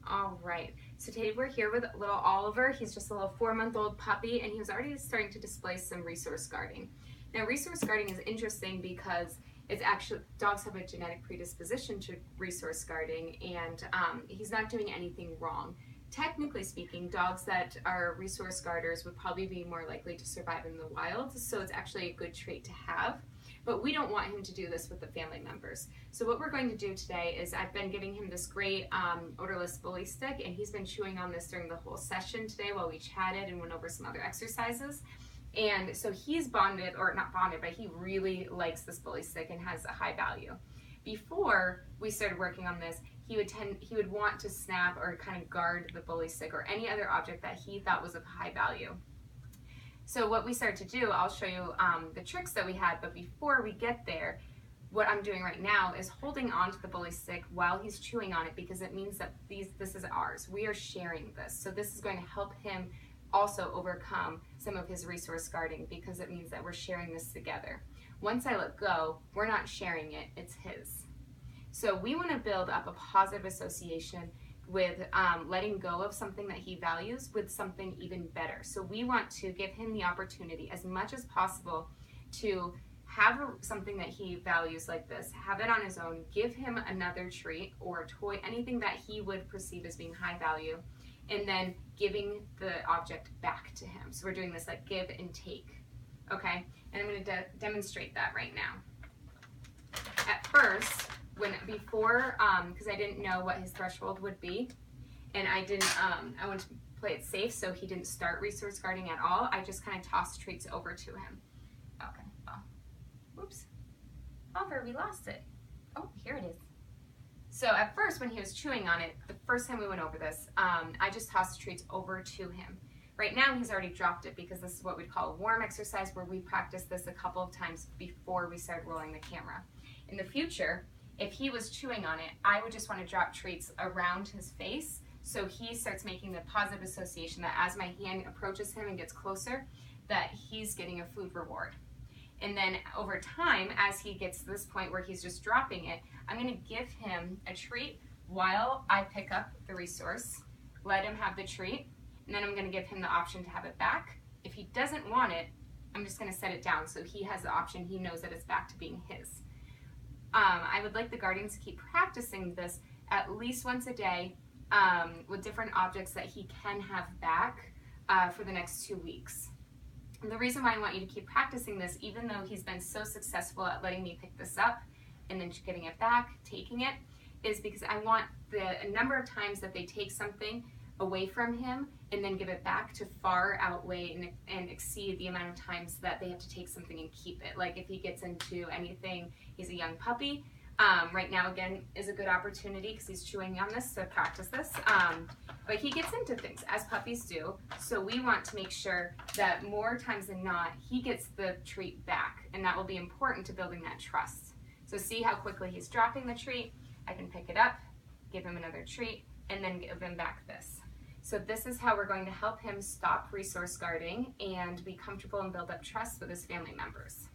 All right, so today we're here with little Oliver. He's just a little 4-month-old puppy, and he was already starting to display some resource guarding. Now, resource guarding is interesting because it's actually, dogs have a genetic predisposition to resource guarding, and he's not doing anything wrong. Technically speaking, dogs that are resource guarders would probably be more likely to survive in the wild, so it's actually a good trait to have. But we don't want him to do this with the family members. So what we're going to do today is I've been giving him this great odorless bully stick, and he's been chewing on this during the whole session today while we chatted and went over some other exercises. And so he's bonded, or not bonded, but he really likes this bully stick and has a high value. Before we started working on this, he would want to snap or kind of guard the bully stick or any other object that he thought was of high value. So what we started to do, I'll show you the tricks that we had, but before we get there, what I'm doing right now is holding on to the bully stick while he's chewing on it, because it means that this is ours. We are sharing this. So this is going to help him also overcome some of his resource guarding, because it means that we're sharing this together. Once I let go, we're not sharing it, it's his. So we want to build up a positive association with letting go of something that he values with something even better. So we want to give him the opportunity as much as possible to have something that he values like this, have it on his own, give him another treat or a toy, anything that he would perceive as being high value, and then giving the object back to him. So we're doing this like give and take, okay? And I'm going to demonstrate that right now. At first, because I didn't know what his threshold would be, and I wanted to play it safe so he didn't start resource guarding at all, I just kind of tossed treats over to him. Okay, well, whoops. Oliver, we lost it. Oh, here it is. So at first, when he was chewing on it, the first time we went over this, I just tossed treats over to him. Right now, he's already dropped it because this is what we'd call a warm exercise, where we practiced this a couple of times before we started rolling the camera. In the future, if he was chewing on it, I would just want to drop treats around his face, so he starts making the positive association that as my hand approaches him and gets closer, that he's getting a food reward. And then over time, as he gets to this point where he's just dropping it, I'm going to give him a treat while I pick up the resource, let him have the treat, and then I'm going to give him the option to have it back. If he doesn't want it, I'm just going to set it down so he has the option, he knows that it's back to being his. I would like the guardians to keep practicing this at least once a day with different objects that he can have back for the next 2 weeks. And the reason why I want you to keep practicing this, even though he's been so successful at letting me pick this up and then getting it back, taking it, is because I want the number of times that they take something away from him and then give it back to far outweigh and exceed the amount of times that they have to take something and keep it. Like if he gets into anything, he's a young puppy. Right now, again, is a good opportunity because he's chewing on this to practice this. But he gets into things, as puppies do. So we want to make sure that more times than not, he gets the treat back. And that will be important to building that trust. So see how quickly he's dropping the treat. I can pick it up, give him another treat, and then give him back this. So this is how we're going to help him stop resource guarding and be comfortable and build up trust with his family members.